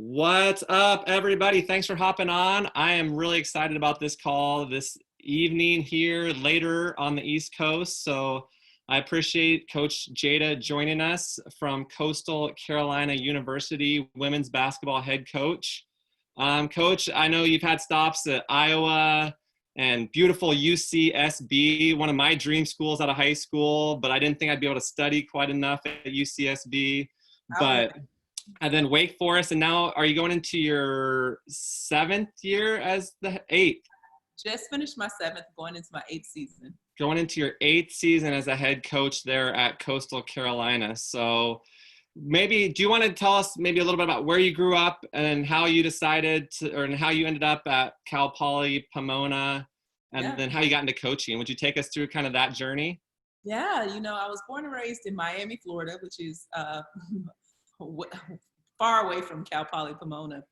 What's up, everybody? Thanks for hopping on. I am really excited about this call this evening here later on the East Coast. So I appreciate Coach Jaida joining us from Coastal Carolina University, women's basketball head coach. Coach, I know you've had stops at Iowa and beautiful UCSB, one of my dream schools out of high school, but I didn't think I'd be able to study quite enough at UCSB. But and then Wake Forest, and now are you going into your seventh year as the eighth? Just finished my seventh, going into my eighth season. Going into your eighth season as a head coach there at Coastal Carolina. So maybe, do you want to tell us maybe a little bit about where you grew up and how you decided to, or how you ended up at Cal Poly Pomona, and then how you got into coaching? Would you take us through kind of that journey? Yeah, I was born and raised in Miami, Florida, which is far away from Cal Poly Pomona.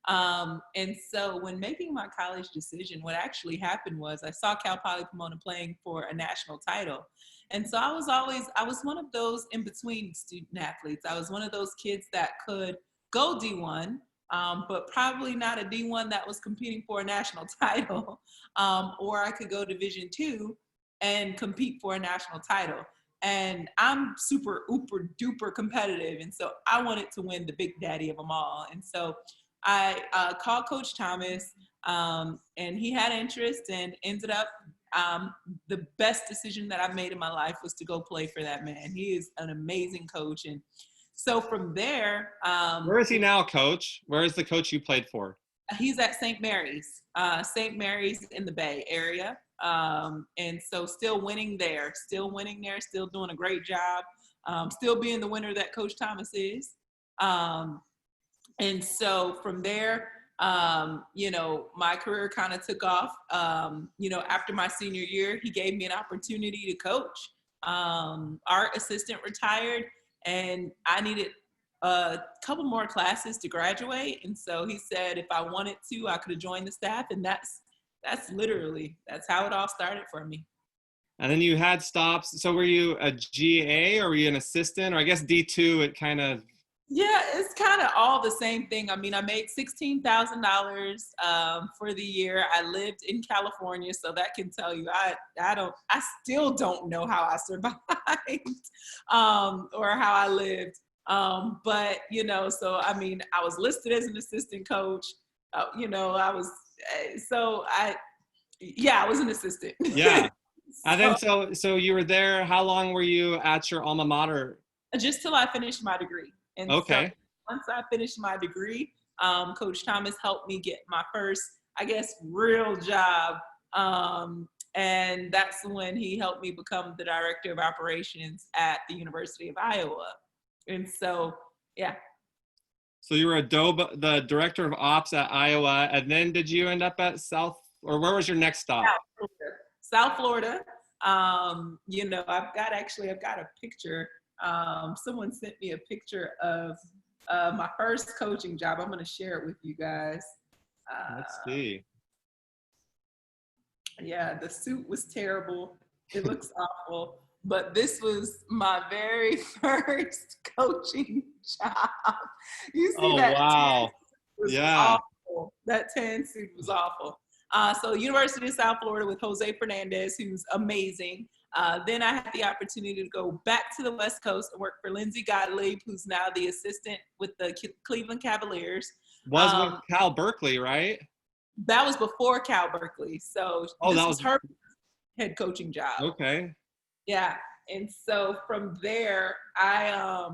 And so when making my college decision, what actually happened was I saw Cal Poly Pomona playing for a national title. And so I was one of those in-between student athletes. I was one of those kids that could go D1, but probably not a D1 that was competing for a national title, or I could go Division II and compete for a national title. And I'm super uber duper competitive. And so I wanted to win the big daddy of them all. And so I called Coach Thomas, and he had interest, and ended up the best decision that I've made in my life was to go play for that man. He is an amazing coach. And so from there, where is he now, Coach? Where is the coach you played for? He's at St. Mary's in the Bay Area. And so still winning there, still doing a great job, still being the winner that Coach Thomas is. And so from there, my career kind of took off. After my senior year, he gave me an opportunity to coach. Our assistant retired, and I needed a couple more classes to graduate. And so he said, if I wanted to, I could have joined the staff. And that's how it all started for me. And then you had stops. So were you a GA, or were you an assistant? Or I guess D2, it kind of... Yeah, it's kind of all the same thing. I mean, I made $16,000 for the year. I lived in California, so that can tell you I still don't know how I survived or how I lived. But so I mean, I was listed as an assistant coach. I was an assistant. Yeah. And then so you were there. How long were you at your alma mater? Just till I finished my degree. And okay. So once I finished my degree, Coach Thomas helped me get my first, I guess, real job. And that's when he helped me become the director of operations at the University of Iowa. And so, yeah. So you were the director of ops at Iowa, and then did you end up at or where was your next stop? South Florida. I've got a picture. Someone sent me a picture of my first coaching job. I'm going to share it with you guys. Let's see. Yeah, the suit was terrible. It looks awful. But this was my very first coaching job. You see that? Wow. Yeah. Awful. That tan suit was awful. So University of South Florida with Jose Fernandez, who's amazing. Then I had the opportunity to go back to the West Coast and work for Lindsay Gottlieb, who's now the assistant with the Cleveland Cavaliers. Was with Cal Berkeley, right? That was before Cal Berkeley. So this was her head coaching job. Okay. Yeah. And so from there, I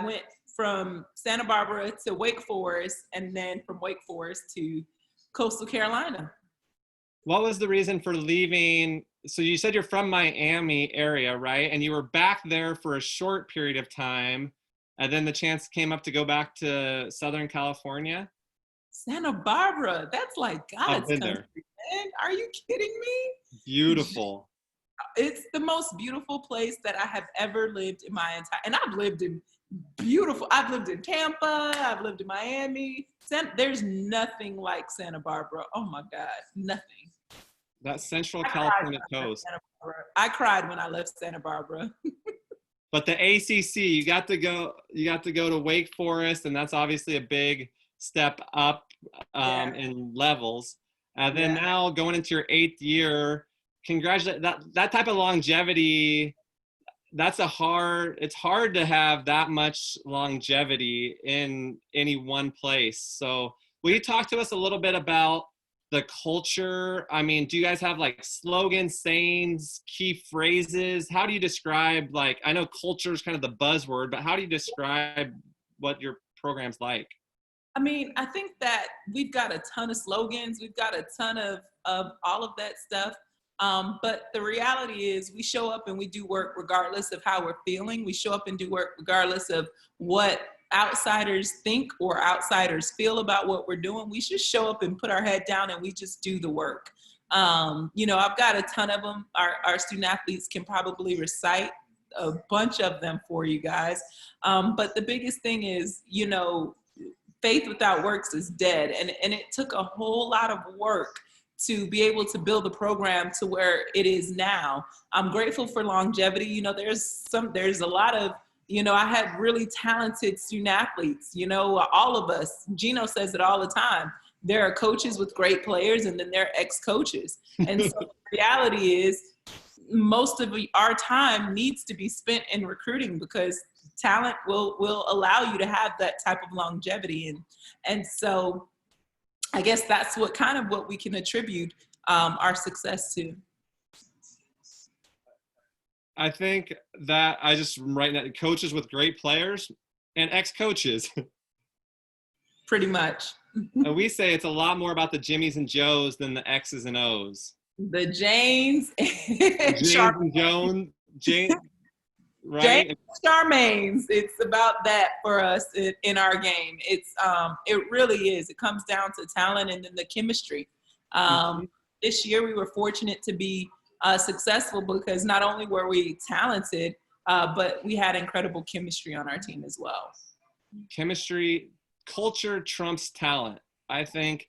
went from Santa Barbara to Wake Forest, and then from Wake Forest to Coastal Carolina. What was the reason for leaving? So you said you're from Miami area, right? And you were back there for a short period of time, and then the chance came up to go back to Southern California? Santa Barbara, that's like God's country, man. Are you kidding me? Beautiful. It's the most beautiful place that I have ever lived in my entire, and I've lived in Tampa, I've lived in Miami. There's nothing like Santa Barbara. Oh my God, nothing. That Central California coast. I cried when I left Santa Barbara. But the ACC, you got to go to Wake Forest, and that's obviously a big step up Yeah. in levels. Then Yeah. now going into your 8th year, congratulations. That type of longevity, it's hard to have that much longevity in any one place. So will you talk to us a little bit about the culture? I mean, do you guys have like slogans, sayings, key phrases? How do you describe, like, I know culture is kind of the buzzword, but how do you describe what your program's like? I mean, I think that we've got a ton of slogans. We've got a ton of all of that stuff. But the reality is we show up and we do work regardless of how we're feeling. We show up and do work regardless of what outsiders think or outsiders feel about what we're doing. We just show up and put our head down and we just do the work. I've got a ton of them. Our student athletes can probably recite a bunch of them for you guys. But the biggest thing is, faith without works is dead. And it took a whole lot of work to be able to build the program to where it is now. I'm grateful for longevity. There's a lot of, I had really talented student athletes, all of us. Gino says it all the time. There are coaches with great players and then there are ex-coaches. And so the reality is most of our time needs to be spent in recruiting because talent will allow you to have that type of longevity. And so I guess that's what we can attribute our success to. I think that I just write that coaches with great players and ex-coaches. Pretty much. And we say it's a lot more about the Jimmies and Joes than the X's and O's. The James and Jones, right? James Charmaines. It's about that for us in our game. It really is. It comes down to talent and then the chemistry. This year we were fortunate to be successful because not only were we talented, but we had incredible chemistry on our team as well. Chemistry, culture trumps talent. I think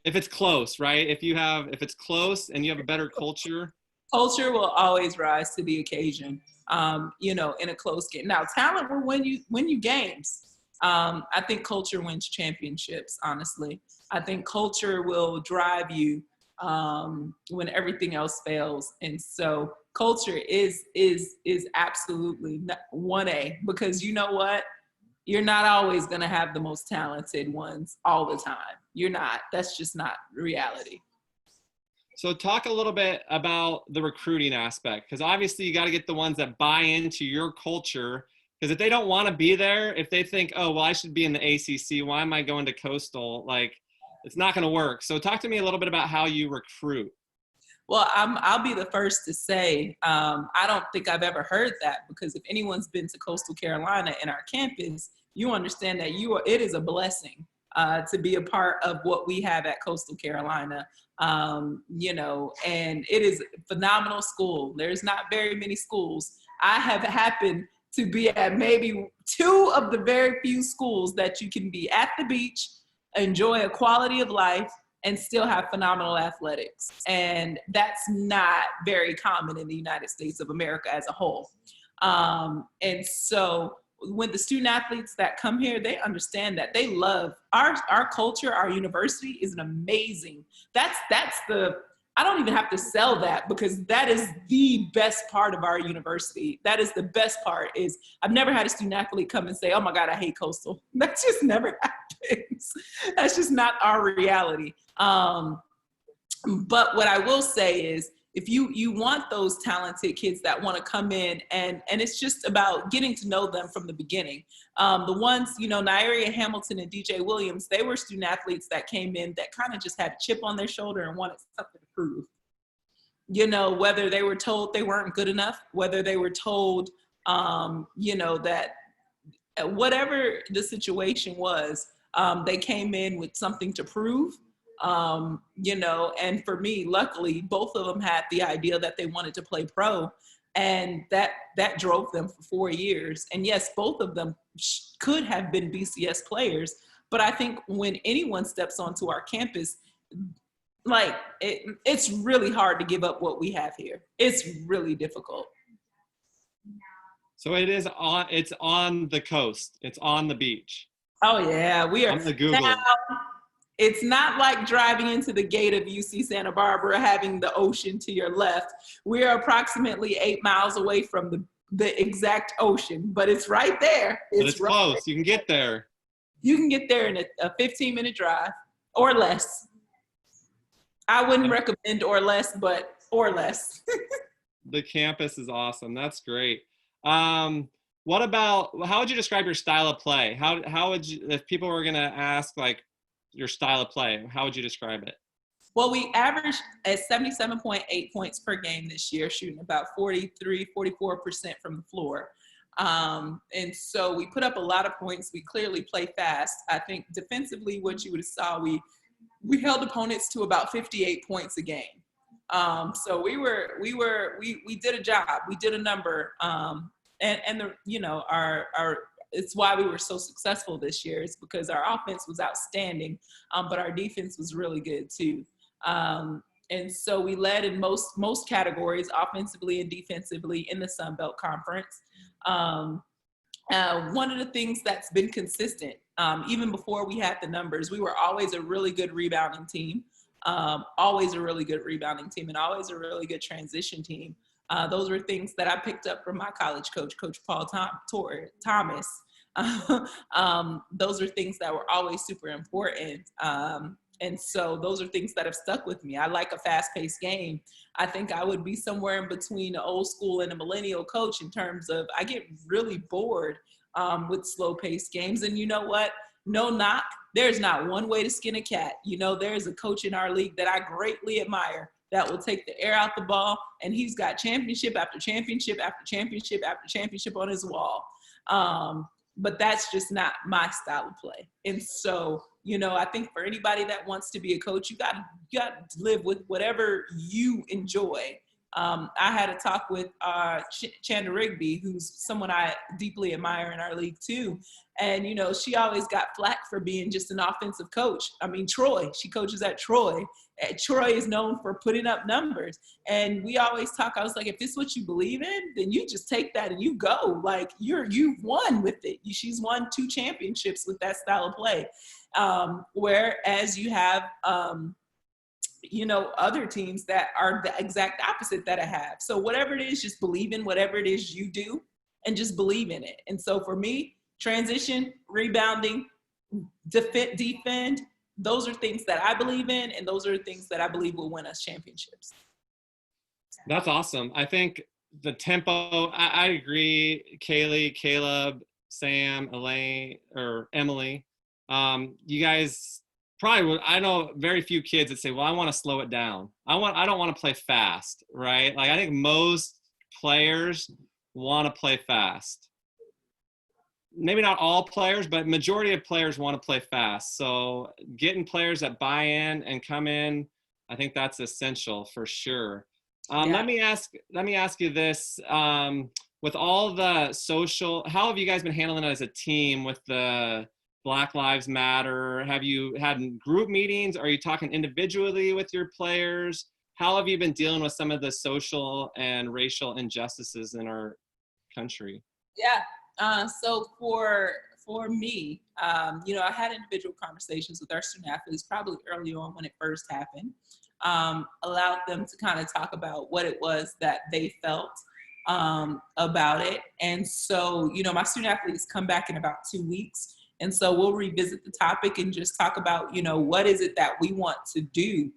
if it's close, right? If it's close and you have a better culture will always rise to the occasion. In a close game. Now, talent will win you games. I think culture wins championships, honestly. I think culture will drive you when everything else fails. And so culture is absolutely 1A because you know what? You're not always going to have the most talented ones all the time. You're not. That's just not reality. So talk a little bit about the recruiting aspect, because obviously you got to get the ones that buy into your culture, because if they don't want to be there, if they think, oh, well, I should be in the ACC, why am I going to Coastal? Like, it's not going to work. So talk to me a little bit about how you recruit. Well, I'll be the first to say, I don't think I've ever heard that, because if anyone's been to Coastal Carolina and our campus, you understand that it is a blessing to be a part of what we have at Coastal Carolina. And it is a phenomenal school. There's not very many schools. I have happened to be at maybe 2 of the very few schools that you can be at the beach, enjoy a quality of life, and still have phenomenal athletics. And that's not very common in the United States of America as a whole. And so when the student athletes that come here, they understand that they love our culture. Our university is an amazing, I don't even have to sell that, because that is the best part of our university. That is the best part. Is I've never had a student athlete come and say, oh my God, I hate Coastal. That just never happens. That's just not our reality. But what I will say is, if you want those talented kids that want to come in, and it's just about getting to know them from the beginning. The ones, Nairia Hamilton and DJ Williams, they were student athletes that came in that kind of just had a chip on their shoulder and wanted something to prove. Whether they were told they weren't good enough, whether they were told, that whatever the situation was, they came in with something to prove. And for me, luckily, both of them had the idea that they wanted to play pro, and that drove them for 4 years. And yes, both of them could have been BCS players, but I think when anyone steps onto our campus, it's really hard to give up what we have here. It's really difficult. So it's on the coast. It's on the beach. Oh yeah, we are. I'm gonna Now Google. it's not like driving into the gate of UC Santa Barbara having the ocean to your left. We are approximately 8 miles away from the exact ocean, but it's right there. But it's Right close. there. You can get there. You can get there in a 15-minute drive or less. I wouldn't recommend or less, but or less. The campus is awesome. That's great. What about, how would you describe your style of play? How would you, if people were gonna ask like your style of play, how would you describe it? Well, we averaged at 77.8 points per game this year, shooting about 44% from the floor. And so we put up a lot of points. We clearly play fast. I think defensively, what you would have saw, we held opponents to about 58 points a game. So we did a job. We did a number. And the, you know, our it's why we were so successful this year. It's because our offense was outstanding, but our defense was really good too. And so we led in most categories, offensively and defensively, in the Sun Belt Conference. One of the things that's been consistent, even before we had the numbers, we were always a really good rebounding team, and always a really good transition team. Those were things that I picked up from my college coach, Coach Paul Thomas. Those are things that were always super important. And so those are things that have stuck with me. I like a fast-paced game. I think I would be somewhere in between the old school and a millennial coach in terms of I get really bored with slow-paced games. And you know what? No knock. There's not one way to skin a cat. You know, there's a coach in our league that I greatly admire that will take the air out the ball, and he's got championship after championship after championship after championship on his wall. But that's just not my style of play. And so, you know, I think for anybody that wants to be a coach, you got to live with whatever you enjoy. I had a talk with Chanda Rigby, who's someone I deeply admire in our league too. And, you know, she always got flack for being just an offensive coach. I mean, Troy, she coaches at Troy. Troy is known for putting up numbers. And we always talk, I was like, if this is what you believe in, then you just take that and you go. Like, you've won with it. She's won 2 championships with that style of play. Whereas you have, you know, other teams that are the exact opposite that I have. So whatever it is, just believe in whatever it is you do and just believe in it. And so for me, transition, rebounding, defend, those are things that I believe in, and those are things that I believe will win us championships. That's awesome. I think the tempo, I agree, Kaylee, Caleb, Sam, Elaine, or Emily. You guys probably would, I know very few kids that say, well, I want to slow it down. I don't want to play fast, right? Like I think most players want to play fast. Maybe not all players, but majority of players want to play fast. So getting players that buy in and come in, I think that's essential for sure. Yeah. Let me ask you this. With all the social, how have you guys been handling it as a team with the Black Lives Matter? Have you had group meetings? Are you talking individually with your players? How have you been dealing with some of the social and racial injustices in our country? Yeah. So for me, you know, I had individual conversations with our student athletes probably early on when it first happened, allowed them to kind of talk about what it was that they felt about it. And so, you know, my student athletes come back in about 2 weeks. And so we'll revisit the topic and just talk about, you know, what is it that we want to do?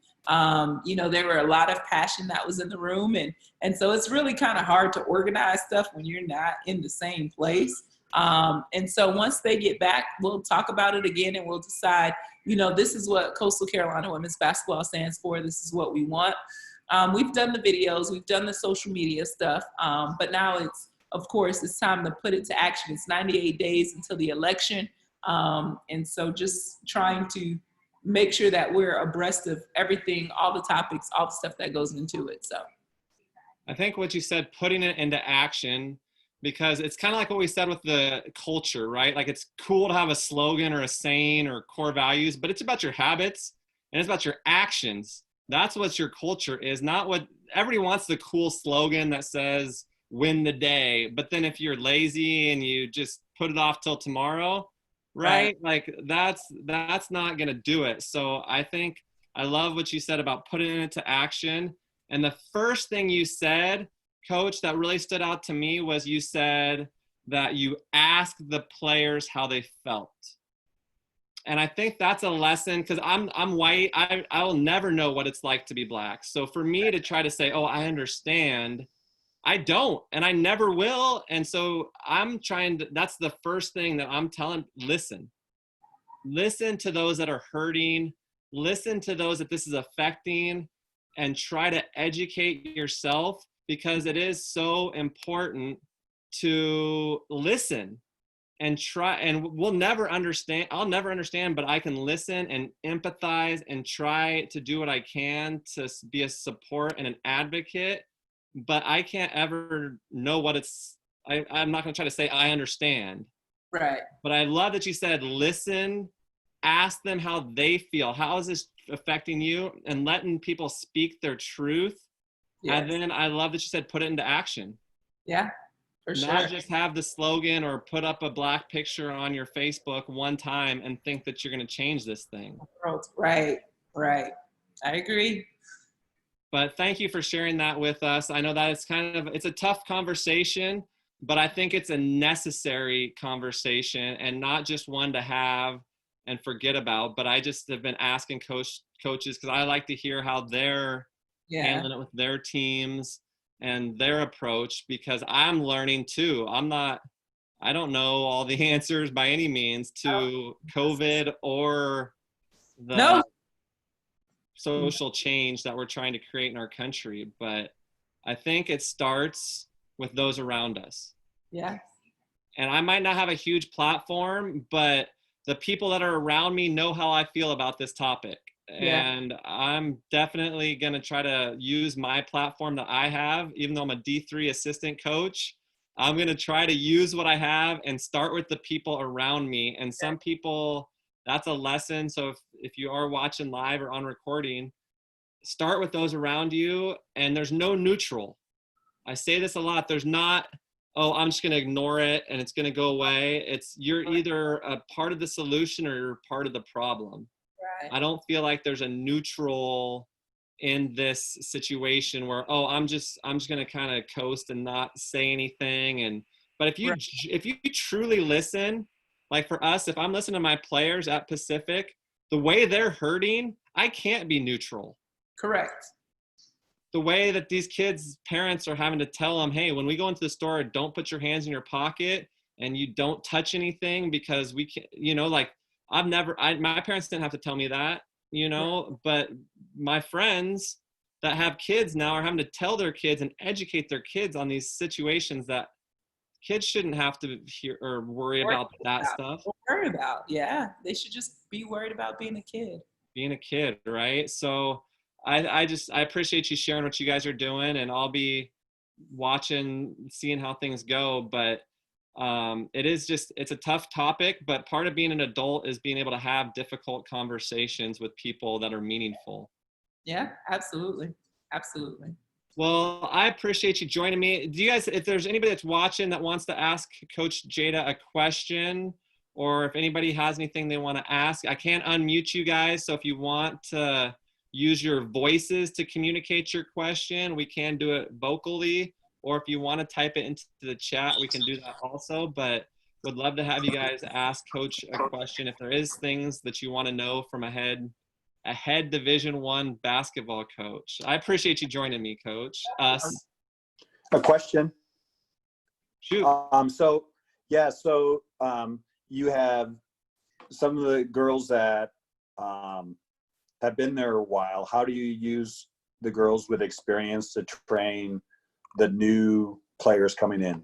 You know, there were a lot of passion that was in the room. And so it's really kind of hard to organize stuff when you're not in the same place. And so once they get back, we'll talk about it again and we'll decide, you know, this is what Coastal Carolina Women's Basketball stands for. This is what we want. We've done the videos, we've done the social media stuff, but now of course, it's time to put it to action. It's 98 days until the election. And so just trying to make sure that we're abreast of everything, all the topics, all the stuff that goes into it. So I think what you said, putting it into action, because it's kind of like what we said with the culture, right? Like it's cool to have a slogan or a saying or core values, but it's about your habits and it's about your actions. That's what your culture is, not what everybody wants. The cool slogan that says, win the day. But then if you're lazy and you just put it off till tomorrow, right? Like that's not going to do it. So I think I love what you said about putting it into action. And the first thing you said, Coach, that really stood out to me was you said that you asked the players how they felt. And I think that's a lesson, because I'm white. I will never know what it's like to be black. So for me to try to say, oh, I understand, I don't, and I never will. And so I'm trying to, that's the first thing that I'm telling, listen to those that are hurting, listen to those that this is affecting, and try to educate yourself, because it is so important to listen and try. And we'll never understand, I'll never understand, but I can listen and empathize and try to do what I can to be a support and an advocate. But I can't ever know what it's, I'm not going to try to say I understand. Right. But I love that you said, listen, ask them how they feel. How is this affecting you? And letting people speak their truth. Yes. And then I love that you said, put it into action. Yeah, for sure. Not just have the slogan or put up a black picture on your Facebook one time and think that you're going to change this thing. Right. I agree. But thank you for sharing that with us. I know that it's a tough conversation, but I think it's a necessary conversation, and not just one to have and forget about. But I just have been asking coaches, because I like to hear how they're handling it with their teams and their approach, because I'm learning too. I don't know all the answers by any means to COVID or the social change that we're trying to create in our country. But I think it starts with those around us. Yeah. And I might not have a huge platform, but the people that are around me know how I feel about this topic. Yeah. And I'm definitely going to try to use my platform that I have, even though I'm a D3 assistant coach. I'm going to try to use what I have and start with the people around me. And some people, that's a lesson. So if you are watching live or on recording, start with those around you. And there's no neutral. I say this a lot. There's not, oh, I'm just going to ignore it and it's going to go away. It's, you're either a part of the solution or you're part of the problem. Right. I don't feel like there's a neutral in this situation where, oh, I'm just going to kind of coast and not say anything. But if you truly listen, like for us, if I'm listening to my players at Pacific, the way they're hurting, I can't be neutral. Correct. The way that these kids' parents are having to tell them, hey, when we go into the store, don't put your hands in your pocket and you don't touch anything, because we can't, like my parents didn't have to tell me that, but my friends that have kids now are having to tell their kids and educate their kids on these situations that kids shouldn't have to hear or worry about that stuff. Worry about, yeah. They should just be worried about being a kid. Being a kid, right? So I appreciate you sharing what you guys are doing, and I'll be watching, seeing how things go. But it's a tough topic, but part of being an adult is being able to have difficult conversations with people that are meaningful. Yeah, absolutely. Absolutely. Well, I appreciate you joining me. Do you guys, if there's anybody that's watching that wants to ask Coach Jaida a question, or if anybody has anything they want to ask, I can't unmute you guys. So if you want to use your voices to communicate your question, we can do it vocally. Or if you want to type it into the chat, we can do that also. But would love to have you guys ask Coach a question if there is things that you want to know from a head Division I basketball coach. I appreciate you joining me, Coach. Us. A question. Shoot. You have some of the girls that have been there a while. How do you use the girls with experience to train the new players coming in?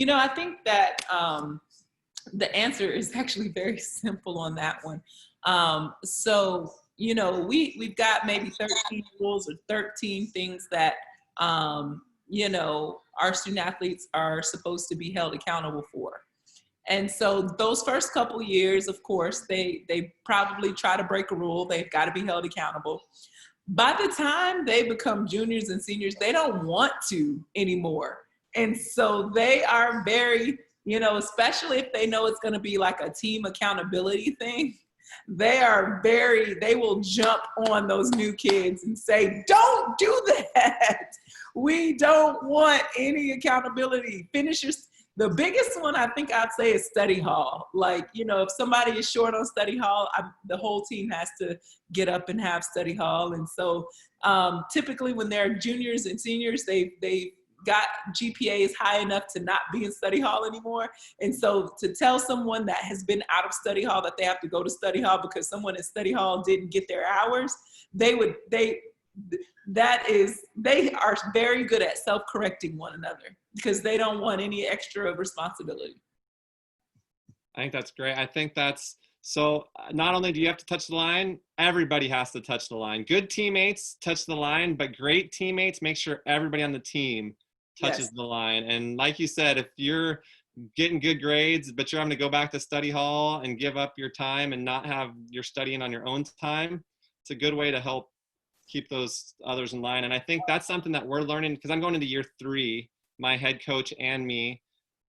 I think that the answer is actually very simple on that one. We've got maybe 13 rules or 13 things that, our student athletes are supposed to be held accountable for. And so those first couple years, of course, they probably try to break a rule. They've got to be held accountable. By the time they become juniors and seniors, they don't want to anymore. And so they are very, you know, especially if they know it's going to be like a team accountability thing, they will jump on those new kids and say, don't do that. We don't want any accountability. The biggest one I think I'd say is study hall. Like, you know, if somebody is short on study hall, the whole team has to get up and have study hall. And so typically when they're juniors and seniors, they got GPAs high enough to not be in study hall anymore. And so to tell someone that has been out of study hall that they have to go to study hall because someone in study hall didn't get their hours, they are very good at self-correcting one another because they don't want any extra responsibility. I think that's great. I think that's so not only do you have to touch the line, everybody has to touch the line. Good teammates touch the line, but great teammates make sure everybody on the team touches the line. And like you said, if you're getting good grades, but you're having to go back to study hall and give up your time and not have your studying on your own time, it's a good way to help keep those others in line. And I think that's something that we're learning because I'm going into year 3, my head coach and me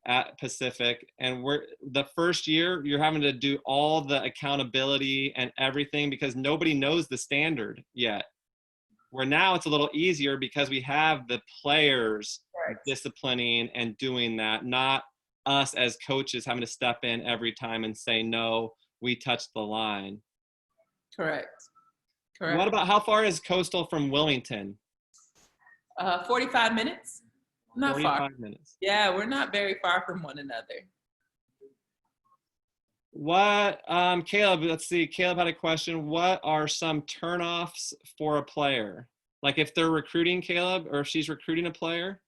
at Pacific. And the first year, you're having to do all the accountability and everything because nobody knows the standard yet. Where now it's a little easier because we have the players disciplining and doing that, not us as coaches having to step in every time and say, no, we touched the line. Correct. What about, how far is Coastal from Wilmington? 45 minutes. Not 45 far. minutes. Yeah, we're not very far from one another. What, Caleb, let's see. Caleb had a question. What are some turnoffs for a player? Like if they're recruiting Caleb or if she's recruiting a player?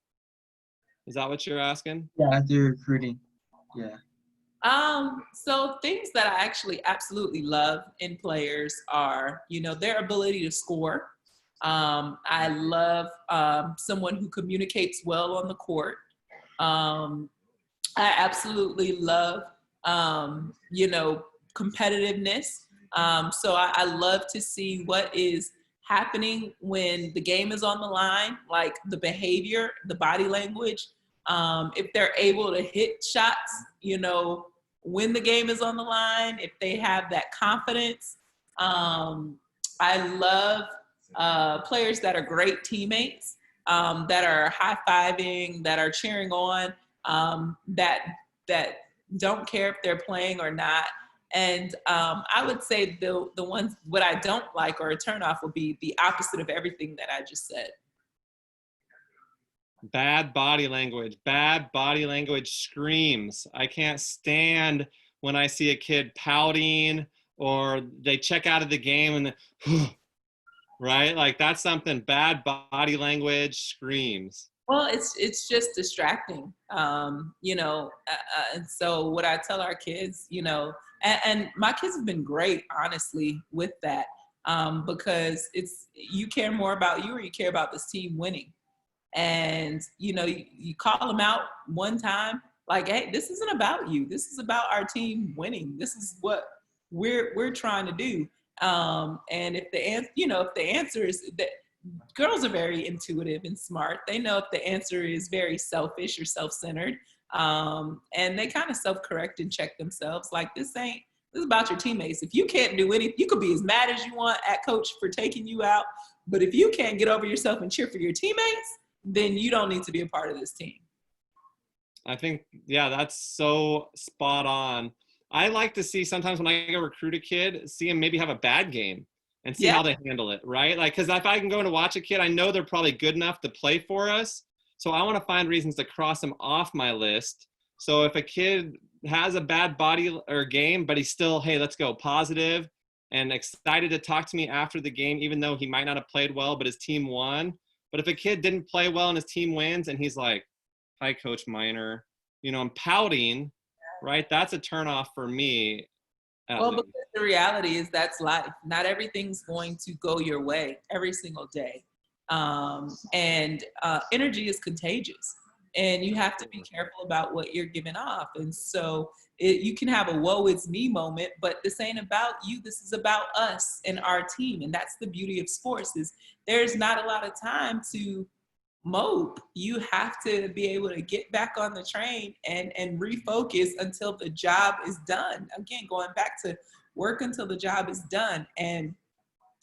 Is that what you're asking? Yeah, they're recruiting. Yeah. So things that I actually absolutely love in players are, you know, their ability to score. I love someone who communicates well on the court. I absolutely love, you know, competitiveness. So I love to see what is happening when the game is on the line, like the behavior, the body language. If they're able to hit shots, you know, when the game is on the line, if they have that confidence. I love players that are great teammates, that are high-fiving, that are cheering on, that don't care if they're playing or not. And I would say the ones, what I don't like or a turnoff would be the opposite of everything that I just said. Bad body language. Bad body language screams. I can't stand when I see a kid pouting or they check out of the game and then, right? Like that's something. Bad body language screams. Well, it's just distracting, you know, and so what I tell our kids, you know, and my kids have been great, honestly, with that, because you care more about you or you care about this team winning. And, you know, you call them out one time, like, hey, this isn't about you. This is about our team winning. This is what we're trying to do. And if the answer is that, girls are very intuitive and smart. They know if the answer is very selfish or self-centered, and they kind of self-correct and check themselves. Like this is about your teammates. If you can't do anything, you could be as mad as you want at coach for taking you out. But if you can't get over yourself and cheer for your teammates, then you don't need to be a part of this team. I think, yeah, that's so spot on. I like to see sometimes when I go recruit a kid, see him maybe have a bad game and see how they handle it, right? Like, because if I can go and watch a kid, I know they're probably good enough to play for us. So I want to find reasons to cross them off my list. So if a kid has a bad body or game, but he's still, hey, let's go, positive and excited to talk to me after the game, even though he might not have played well, but his team won. But if a kid didn't play well and his team wins and he's like, hi, Coach Miner, you know, I'm pouting, right? That's a turnoff for me. Well, because the reality is that's life. Not everything's going to go your way every single day. And energy is contagious. And you have to be careful about what you're giving off. And so you can have a woe is me moment, but this ain't about you. This is about us and our team. And that's the beauty of sports is there's not a lot of time to mope. You have to be able to get back on the train and refocus until the job is done. Again, going back to work until the job is done. And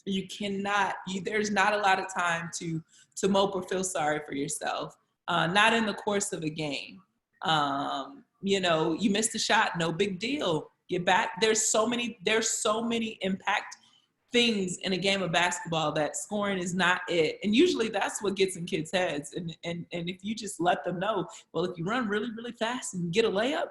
you cannot, there's not a lot of time to mope or feel sorry for yourself. Not in the course of a game. You know, you missed a shot, no big deal. Get back. There's so many impact things in a game of basketball that scoring is not it. And usually that's what gets in kids' heads. And if you just let them know, well, if you run really, really fast and get a layup,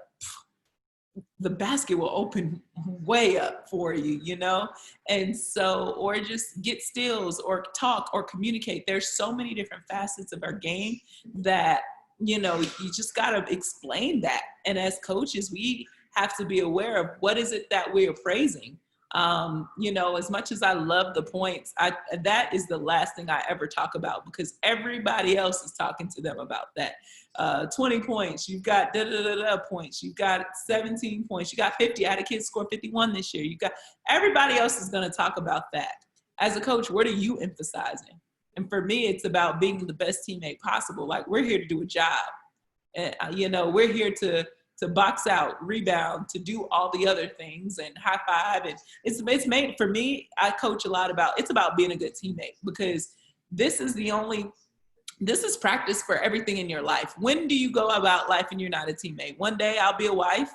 the basket will open way up for you, you know? And so, or just get steals or talk or communicate. There's so many different facets of our game that, you know, you just got to explain that. And as coaches, we have to be aware of what is it that we are praising. You know, as much as I love the points, that is the last thing I ever talk about, because everybody else is talking to them about that. 20 points, you've got points, you've got 17 points, you got 50. I had a kid score 51 this year. You got, everybody else is going to talk about that. As a coach, what are you emphasizing? And for me, it's about being the best teammate possible. Like, we're here to do a job. And, you know, we're here to box out, rebound, to do all the other things, and high five. And it's made, for me, I coach a lot about, it's about being a good teammate, because this is practice for everything in your life. When do you go about life and you're not a teammate? One day I'll be a wife.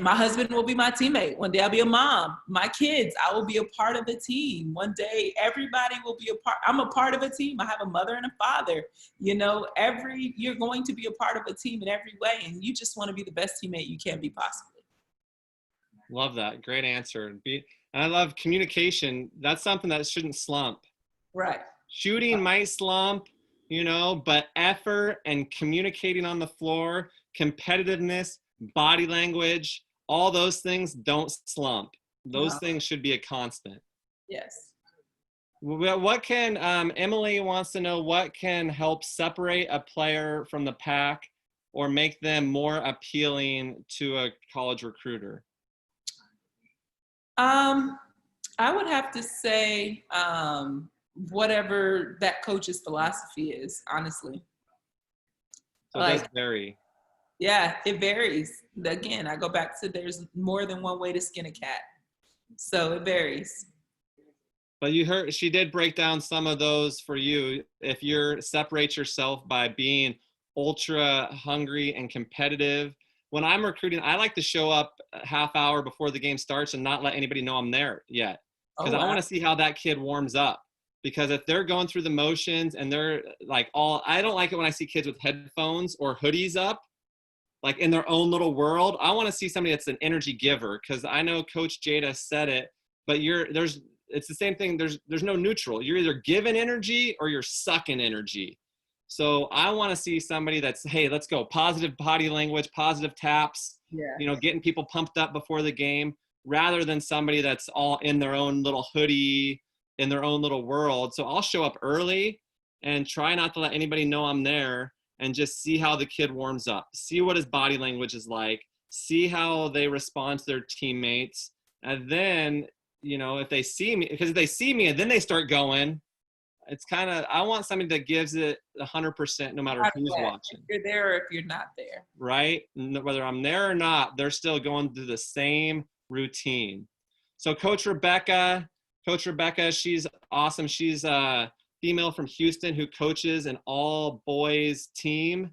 My husband will be my teammate. One day I'll be a mom. My kids, I will be a part of a team. One day everybody will be a part. I'm a part of a team. I have a mother and a father. You know, you're going to be a part of a team in every way, and you just want to be the best teammate you can be possibly. Love that. Great answer. And I love communication. That's something that shouldn't slump. Right. Shooting might slump, you know, but effort and communicating on the floor, competitiveness, body language, all those things don't slump. Those things should be a constant. Yes. What can, Emily wants to know, what can help separate a player from the pack or make them more appealing to a college recruiter? I would have to say whatever that coach's philosophy is, honestly. So it does vary. Yeah, it varies. Again, I go back to, there's more than one way to skin a cat. So it varies. But you heard, she did break down some of those for you. If you separate yourself by being ultra hungry and competitive. When I'm recruiting, I like to show up a half hour before the game starts and not let anybody know I'm there yet. Because I want to see how that kid warms up. Because if they're going through the motions and they're like I don't like it when I see kids with headphones or hoodies up, like in their own little world. I want to see somebody that's an energy giver, because I know Coach Jaida said it, but it's the same thing. There's no neutral. You're either giving energy or you're sucking energy. So I want to see somebody that's, hey, let's go. Positive body language, positive taps, you know, getting people pumped up before the game, rather than somebody that's all in their own little hoodie, in their own little world. So I'll show up early and try not to let anybody know I'm there, and just see how the kid warms up, see what his body language is like, see how they respond to their teammates. And then, you know, if they see me, because if they see me and then they start going, it's kind of, I want somebody that gives it 100% no matter who's watching. If you're there or if you're not there. Right? Whether I'm there or not, they're still going through the same routine. So Coach Rebecca, she's awesome. She's female from Houston who coaches an all boys team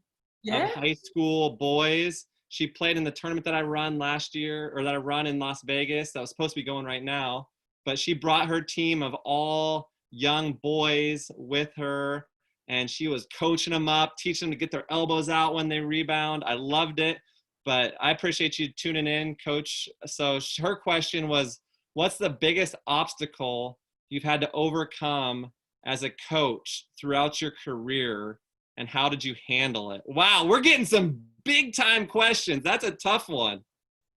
of high school boys. She played in the tournament that I run last year, or that I run in Las Vegas, that was supposed to be going right now. But she brought her team of all young boys with her, and she was coaching them up, teaching them to get their elbows out when they rebound. I loved it. But I appreciate you tuning in, Coach. So her question was, what's the biggest obstacle you've had to overcome as a coach throughout your career, and how did you handle it? Wow, we're getting some big time questions. That's a tough one.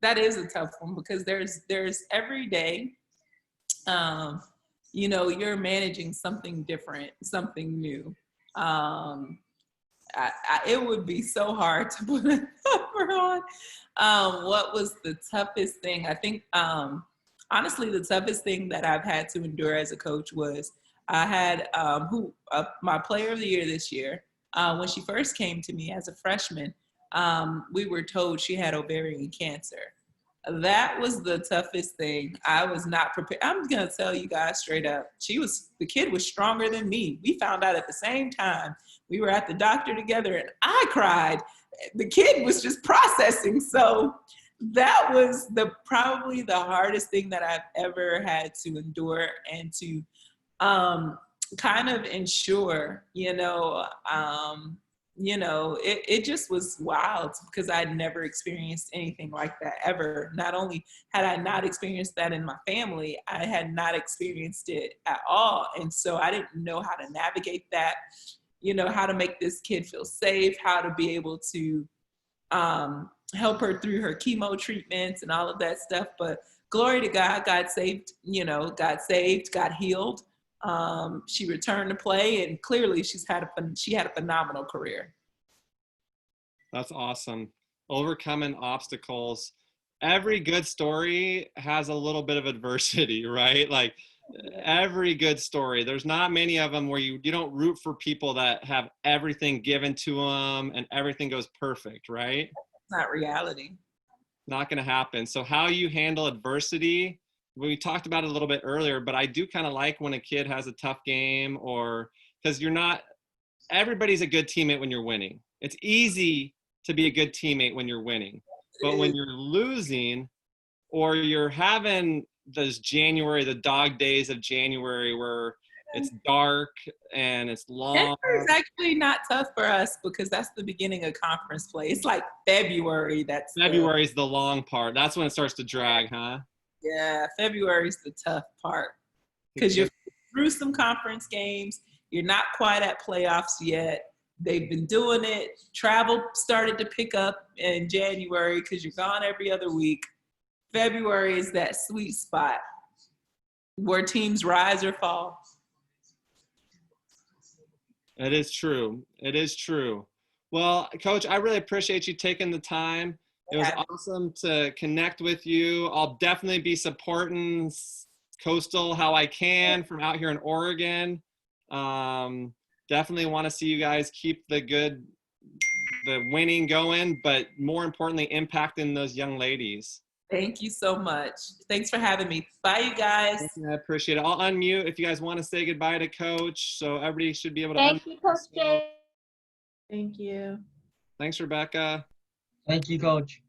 That is a tough one, because there's every day, you know, you're managing something different, something new. It would be so hard to put a number on. What was the toughest thing? I think, honestly, the toughest thing that I've had to endure as a coach was I had my player of the year this year. When she first came to me as a freshman, we were told she had ovarian cancer. That was the toughest thing. I was not prepared. I'm gonna tell you guys straight up. The kid was stronger than me. We found out at the same time. We were at the doctor together and I cried. The kid was just processing. So that was probably the hardest thing that I've ever had to endure and to kind of ensure, it just was wild because I'd never experienced anything like that ever. Not only had I not experienced that in my family, I had not experienced it at all. And so I didn't know how to navigate that, how to make this kid feel safe, how to be able to help her through her chemo treatments and all of that stuff. But glory to God, got saved, got healed. She returned to play, and clearly she had a phenomenal career. That's awesome. Overcoming obstacles. Every good story has a little bit of adversity, right? Like every good story. There's not many of them where you don't root for people that have everything given to them and everything goes perfect, right? It's not reality. Not going to happen. So how you handle adversity, we talked about it a little bit earlier, but I do kind of like when a kid has a tough game, or because everybody's a good teammate when you're winning. It's easy to be a good teammate when you're winning, but when you're losing or you're having the dog days of January where it's dark and it's long. It's actually not tough for us because that's the beginning of conference play. It's like February. February's the long part. That's when it starts to drag, huh? Yeah, February's the tough part because you're through some conference games. You're not quite at playoffs yet. They've been doing it. Travel started to pick up in January because you're gone every other week. February is that sweet spot where teams rise or fall. It is true. It is true. Well, Coach, I really appreciate you taking the time. It was awesome to connect with you. I'll definitely be supporting Coastal how I can from out here in Oregon. Definitely want to see you guys keep the winning going, but more importantly, impacting those young ladies. Thank you so much. Thanks for having me. Bye, you guys. I appreciate it. I'll unmute if you guys want to say goodbye to Coach. So everybody should be able to. Thank you, Coach Jaida. Thank you. Thanks, Rebecca. Thank you, Coach.